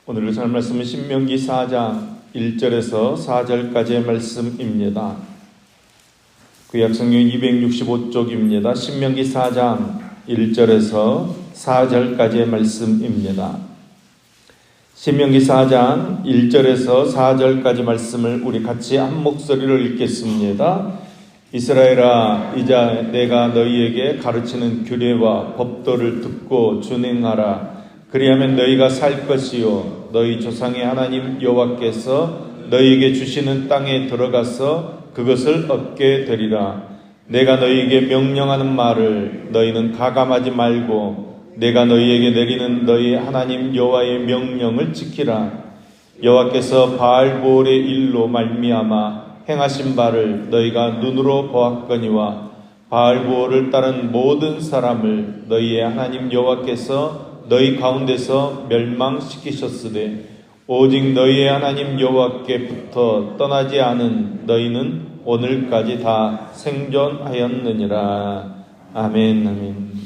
오늘 설 말씀은 신명기 4장 1절에서 4절까지의 말씀입니다. 구약성경 265쪽입니다. 신명기 4장 1절에서 4절까지의 말씀입니다. 신명기 4장 1절에서 4절까지 말씀을 우리 같이 한 목소리로 읽겠습니다. 이스라엘아, 이제 내가 너희에게 가르치는 규례와 법도를 듣고 준행하라. 그리하면 너희가 살 것이요 너희 조상의 하나님 여호와께서 너희에게 주시는 땅에 들어가서 그것을 얻게 되리라. 내가 너희에게 명령하는 말을 너희는 가감하지 말고 내가 너희에게 내리는 너희 하나님 여호와의 명령을 지키라. 여호와께서 바알보올의 일로 말미암아 행하신 바를 너희가 눈으로 보았거니와 바알보올을 따른 모든 사람을 너희의 하나님 여호와께서 너희 가운데서 멸망시키셨으되 오직 너희의 하나님 여호와께부터 떠나지 않은 너희는 오늘까지 다 생존하였느니라. 아멘, 아멘.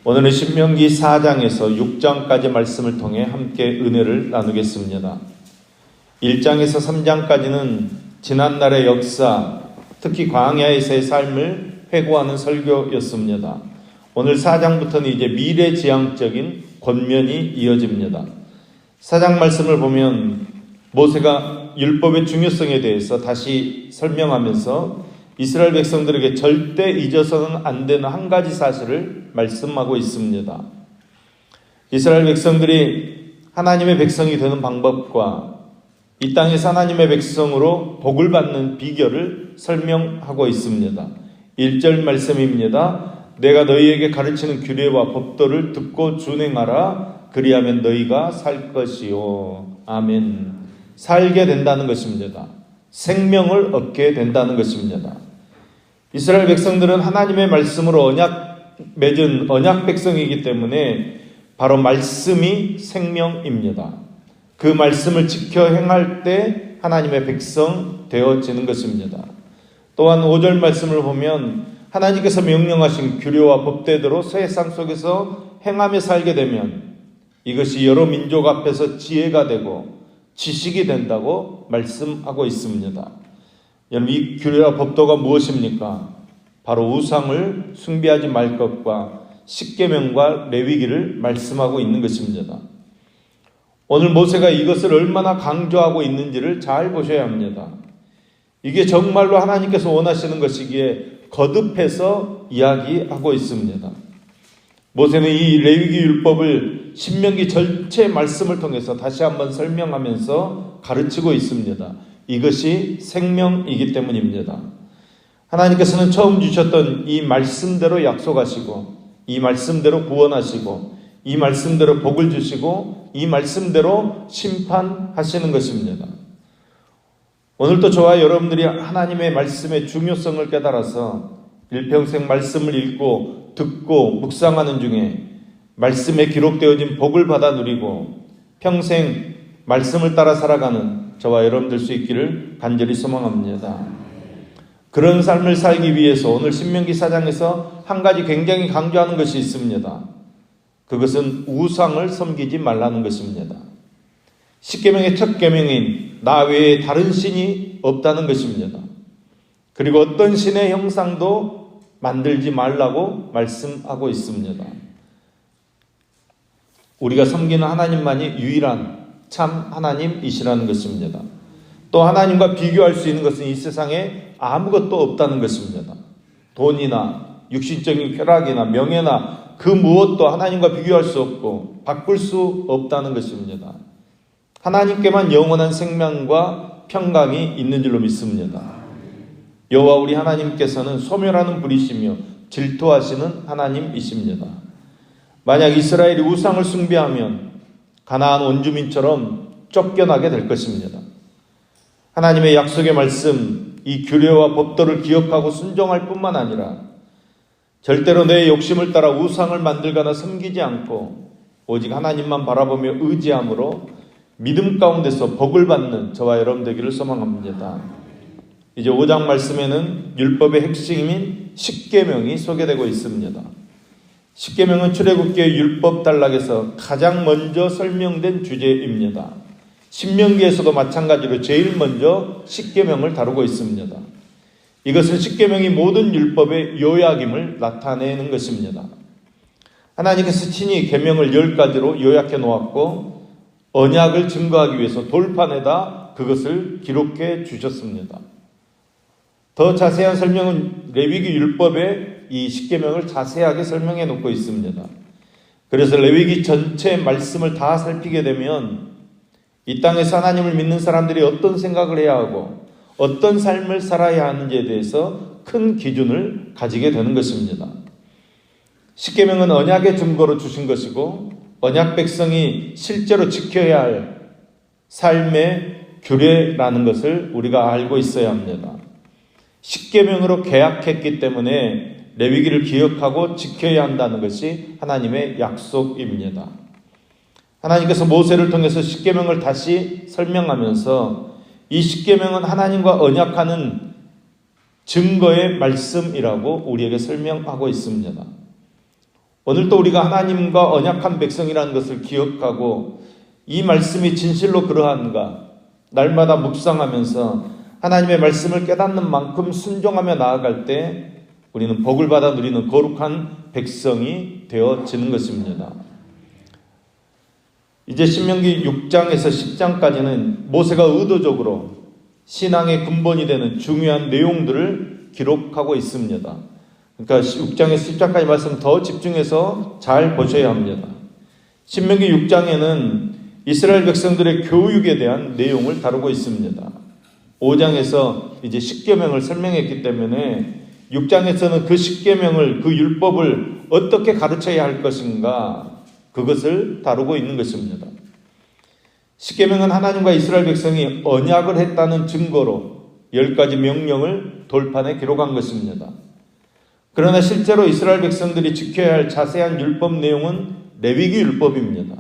오늘은 신명기 4장에서 6장까지 말씀을 통해 함께 은혜를 나누겠습니다. 1장에서 3장까지는 지난날의 역사, 특히 광야에서의 삶을 회고하는 설교였습니다. 오늘 4장부터는 이제 미래지향적인 권면이 이어집니다. 4장 말씀을 보면 모세가 율법의 중요성에 대해서 다시 설명하면서 이스라엘 백성들에게 절대 잊어서는 안 되는 한 가지 사실을 말씀하고 있습니다. 이스라엘 백성들이 하나님의 백성이 되는 방법과 이 땅에서 하나님의 백성으로 복을 받는 비결을 설명하고 있습니다. 1절 말씀입니다. 내가 너희에게 가르치는 규례와 법도를 듣고 준행하라. 그리하면 너희가 살 것이요. 아멘. 살게 된다는 것입니다. 생명을 얻게 된다는 것입니다. 이스라엘 백성들은 하나님의 말씀으로 맺은 언약 백성이기 때문에 바로 말씀이 생명입니다. 그 말씀을 지켜 행할 때 하나님의 백성 되어지는 것입니다. 또한 5절 말씀을 보면 하나님께서 명령하신 규례와 법대로 세상 속에서 행하며 살게 되면 이것이 여러 민족 앞에서 지혜가 되고 지식이 된다고 말씀하고 있습니다. 여러분, 이 규례와 법도가 무엇입니까? 바로 우상을 숭배하지 말 것과 십계명과 레위기를 말씀하고 있는 것입니다. 오늘 모세가 이것을 얼마나 강조하고 있는지를 잘 보셔야 합니다. 이게 정말로 하나님께서 원하시는 것이기에 거듭해서 이야기하고 있습니다. 모세는 이 레위기 율법을 신명기 전체 말씀을 통해서 다시 한번 설명하면서 가르치고 있습니다. 이것이 생명이기 때문입니다. 하나님께서는 처음 주셨던 이 말씀대로 약속하시고 이 말씀대로 구원하시고 이 말씀대로 복을 주시고 이 말씀대로 심판하시는 것입니다. 오늘도 저와 여러분들이 하나님의 말씀의 중요성을 깨달아서 일평생 말씀을 읽고 듣고 묵상하는 중에 말씀에 기록되어진 복을 받아 누리고 평생 말씀을 따라 살아가는 저와 여러분들 수 있기를 간절히 소망합니다. 그런 삶을 살기 위해서 오늘 신명기 4장에서 한 가지 굉장히 강조하는 것이 있습니다. 그것은 우상을 섬기지 말라는 것입니다. 십계명의 첫 계명인 나 외에 다른 신이 없다는 것입니다. 그리고 어떤 신의 형상도 만들지 말라고 말씀하고 있습니다. 우리가 섬기는 하나님만이 유일한 참 하나님이시라는 것입니다. 또 하나님과 비교할 수 있는 것은 이 세상에 아무것도 없다는 것입니다. 돈이나 육신적인 쾌락이나 명예나 그 무엇도 하나님과 비교할 수 없고 바꿀 수 없다는 것입니다. 하나님께만 영원한 생명과 평강이 있는 줄로 믿습니다. 여호와 우리 하나님께서는 소멸하는 분이시며 질투하시는 하나님이십니다. 만약 이스라엘이 우상을 숭배하면 가나안 원주민처럼 쫓겨나게 될 것입니다. 하나님의 약속의 말씀, 이 규례와 법도를 기억하고 순종할 뿐만 아니라 절대로 내 욕심을 따라 우상을 만들거나 섬기지 않고 오직 하나님만 바라보며 의지함으로 믿음 가운데서 복을 받는 저와 여러분 되기를 소망합니다. 이제 5장 말씀에는 율법의 핵심인 십계명이 소개되고 있습니다. 십계명은 출애굽기의 율법 단락에서 가장 먼저 설명된 주제입니다. 신명기에서도 마찬가지로 제일 먼저 십계명을 다루고 있습니다. 이것은 십계명이 모든 율법의 요약임을 나타내는 것입니다. 하나님께서 친히 계명을 10가지로 요약해 놓았고 언약을 증거하기 위해서 돌판에다 그것을 기록해 주셨습니다. 더 자세한 설명은 레위기 율법에 이 십계명을 자세하게 설명해 놓고 있습니다. 그래서 레위기 전체 말씀을 다 살피게 되면 이 땅에서 하나님을 믿는 사람들이 어떤 생각을 해야 하고 어떤 삶을 살아야 하는지에 대해서 큰 기준을 가지게 되는 것입니다. 십계명은 언약의 증거로 주신 것이고 언약 백성이 실제로 지켜야 할 삶의 규례라는 것을 우리가 알고 있어야 합니다. 십계명으로 계약했기 때문에 레위기를 기억하고 지켜야 한다는 것이 하나님의 약속입니다. 하나님께서 모세를 통해서 십계명을 다시 설명하면서 이 십계명은 하나님과 언약하는 증거의 말씀이라고 우리에게 설명하고 있습니다. 오늘도 우리가 하나님과 언약한 백성이라는 것을 기억하고 이 말씀이 진실로 그러한가 날마다 묵상하면서 하나님의 말씀을 깨닫는 만큼 순종하며 나아갈 때 우리는 복을 받아 누리는 거룩한 백성이 되어지는 것입니다. 이제 신명기 6장에서 10장까지는 모세가 의도적으로 신앙의 근본이 되는 중요한 내용들을 기록하고 있습니다. 그러니까 6장에서 10장까지 말씀 더 집중해서 잘 보셔야 합니다. 신명기 6장에는 이스라엘 백성들의 교육에 대한 내용을 다루고 있습니다. 5장에서 이제 십계명을 설명했기 때문에 6장에서는 그 십계명을 그 율법을 어떻게 가르쳐야 할 것인가 그것을 다루고 있는 것입니다. 십계명은 하나님과 이스라엘 백성이 언약을 했다는 증거로 10가지 명령을 돌판에 기록한 것입니다. 그러나 실제로 이스라엘 백성들이 지켜야 할 자세한 율법 내용은 레위기 율법입니다.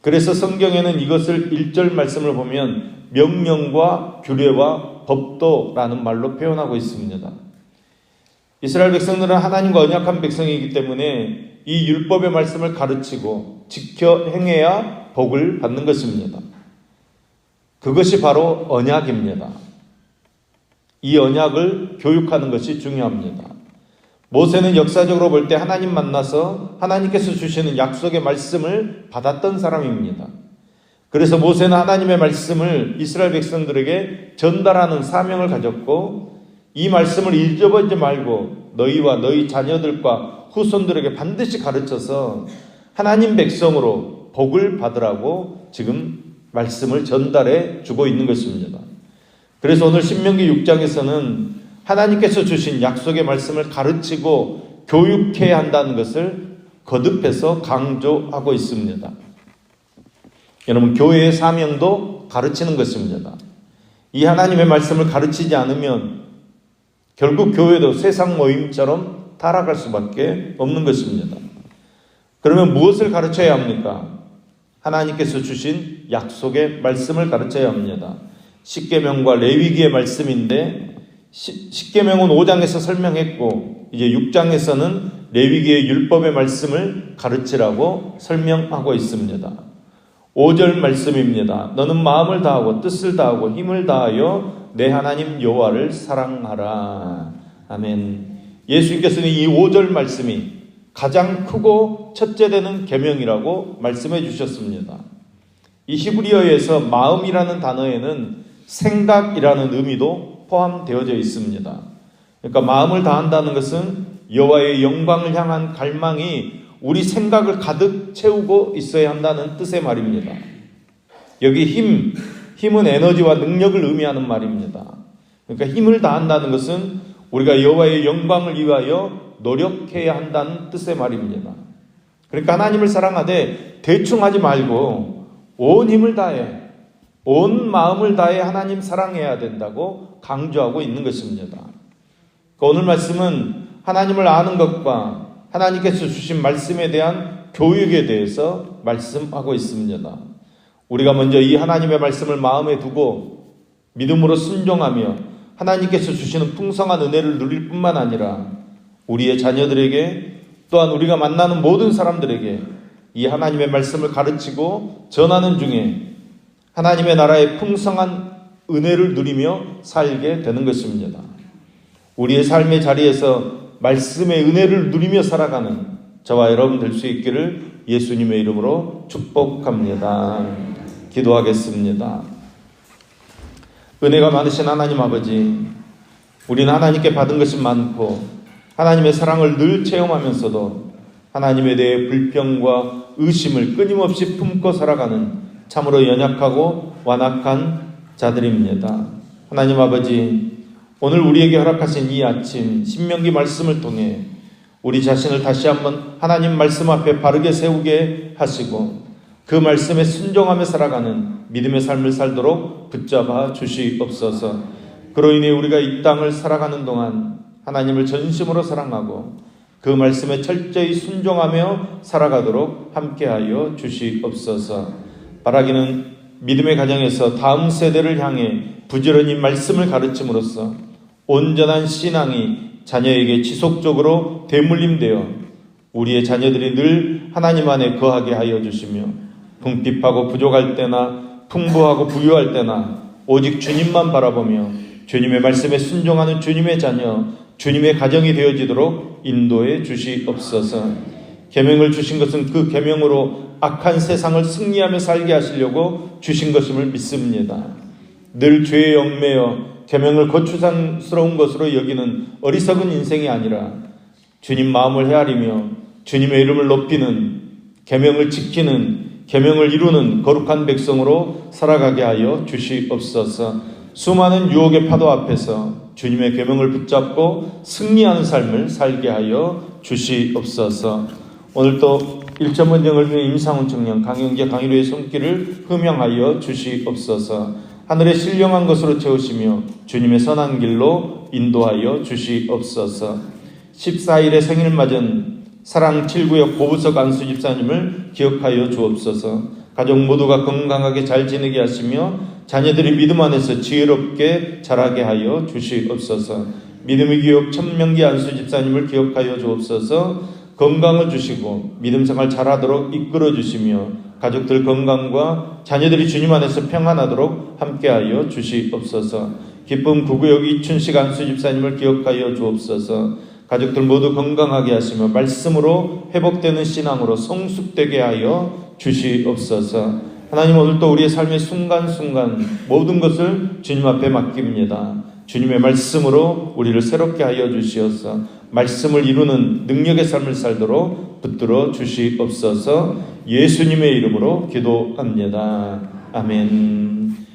그래서 성경에는 이것을 1절 말씀을 보면 명령과 규례와 법도라는 말로 표현하고 있습니다. 이스라엘 백성들은 하나님과 언약한 백성이기 때문에 이 율법의 말씀을 가르치고 지켜 행해야 복을 받는 것입니다. 그것이 바로 언약입니다. 이 언약을 교육하는 것이 중요합니다. 모세는 역사적으로 볼 때 하나님 만나서 하나님께서 주시는 약속의 말씀을 받았던 사람입니다. 그래서 모세는 하나님의 말씀을 이스라엘 백성들에게 전달하는 사명을 가졌고 이 말씀을 잊어버리지 말고 너희와 너희 자녀들과 후손들에게 반드시 가르쳐서 하나님 백성으로 복을 받으라고 지금 말씀을 전달해 주고 있는 것입니다. 그래서 오늘 신명기 6장에서는 하나님께서 주신 약속의 말씀을 가르치고 교육해야 한다는 것을 거듭해서 강조하고 있습니다. 여러분, 교회의 사명도 가르치는 것입니다. 이 하나님의 말씀을 가르치지 않으면 결국 교회도 세상 모임처럼 타락할 수밖에 없는 것입니다. 그러면 무엇을 가르쳐야 합니까? 하나님께서 주신 약속의 말씀을 가르쳐야 합니다. 십계명과 레위기의 말씀인데 십계명은 5장에서 설명했고 이제 6장에서는 레위기의 율법의 말씀을 가르치라고 설명하고 있습니다. 5절 말씀입니다. 너는 마음을 다하고 뜻을 다하고 힘을 다하여 내 하나님 여호와를 사랑하라. 아멘. 예수님께서는 이 5절 말씀이 가장 크고 첫째 되는 계명이라고 말씀해 주셨습니다. 이 히브리어에서 마음이라는 단어에는 생각이라는 의미도 포함되어져 있습니다. 그러니까 마음을 다한다는 것은 여호와의 영광을 향한 갈망이 우리 생각을 가득 채우고 있어야 한다는 뜻의 말입니다. 여기 힘은 에너지와 능력을 의미하는 말입니다. 그러니까 힘을 다한다는 것은 우리가 여호와의 영광을 위하여 노력해야 한다는 뜻의 말입니다. 그러니까 하나님을 사랑하되 대충 하지 말고 온 힘을 다해 온 마음을 다해 하나님 사랑해야 된다고 강조하고 있는 것입니다. 오늘 말씀은 하나님을 아는 것과 하나님께서 주신 말씀에 대한 교육에 대해서 말씀하고 있습니다. 우리가 먼저 이 하나님의 말씀을 마음에 두고 믿음으로 순종하며 하나님께서 주시는 풍성한 은혜를 누릴 뿐만 아니라 우리의 자녀들에게 또한 우리가 만나는 모든 사람들에게 이 하나님의 말씀을 가르치고 전하는 중에 하나님의 나라의 풍성한 은혜를 누리며 살게 되는 것입니다. 우리의 삶의 자리에서 말씀의 은혜를 누리며 살아가는 저와 여러분 될 수 있기를 예수님의 이름으로 축복합니다. 기도하겠습니다. 은혜가 많으신 하나님 아버지, 우리는 하나님께 받은 것이 많고 하나님의 사랑을 늘 체험하면서도 하나님에 대해 불평과 의심을 끊임없이 품고 살아가는 참으로 연약하고 완악한 자들입니다. 하나님 아버지, 오늘 우리에게 허락하신 이 아침 신명기 말씀을 통해 우리 자신을 다시 한번 하나님 말씀 앞에 바르게 세우게 하시고 그 말씀에 순종하며 살아가는 믿음의 삶을 살도록 붙잡아 주시옵소서. 그로 인해 우리가 이 땅을 살아가는 동안 하나님을 전심으로 사랑하고 그 말씀에 철저히 순종하며 살아가도록 함께하여 주시옵소서. 바라기는 믿음의 가정에서 다음 세대를 향해 부지런히 말씀을 가르침으로써 온전한 신앙이 자녀에게 지속적으로 대물림되어 우리의 자녀들이 늘 하나님 안에 거하게 하여 주시며 궁핍하고 부족할 때나 풍부하고 부유할 때나 오직 주님만 바라보며 주님의 말씀에 순종하는 주님의 자녀, 주님의 가정이 되어지도록 인도해 주시옵소서. 계명을 주신 것은 그 계명으로 악한 세상을 승리하며 살게 하시려고 주신 것임을 믿습니다. 늘 죄에 얽매여 계명을 거추장스러운 것으로 여기는 어리석은 인생이 아니라 주님 마음을 헤아리며 주님의 이름을 높이는, 계명을 지키는, 계명을 이루는 거룩한 백성으로 살아가게 하여 주시옵소서. 수많은 유혹의 파도 앞에서 주님의 계명을 붙잡고 승리하는 삶을 살게 하여 주시옵소서. 오늘도 1점 원정을 위해 임상훈 청년, 강영재, 강일우의 손길을 흠양하여 주시옵소서. 하늘에 신령한 것으로 채우시며 주님의 선한 길로 인도하여 주시옵소서. 14일에 생일 맞은 사랑 7구역 고부석 안수 집사님을 기억하여 주옵소서. 가족 모두가 건강하게 잘 지내게 하시며 자녀들이 믿음 안에서 지혜롭게 자라게 하여 주시옵소서. 믿음의 기억 천명기 안수 집사님을 기억하여 주옵소서. 건강을 주시고 믿음 생활 잘하도록 이끌어 주시며 가족들 건강과 자녀들이 주님 안에서 평안하도록 함께하여 주시옵소서. 기쁨 9구역 이춘식 안수 집사님을 기억하여 주옵소서. 가족들 모두 건강하게 하시며 말씀으로 회복되는 신앙으로 성숙되게 하여 주시옵소서. 하나님, 오늘도 우리의 삶의 순간순간 모든 것을 주님 앞에 맡깁니다. 주님의 말씀으로 우리를 새롭게 하여 주시옵소서. 말씀을 이루는 능력의 삶을 살도록 붙들어 주시옵소서. 예수님의 이름으로 기도합니다. 아멘.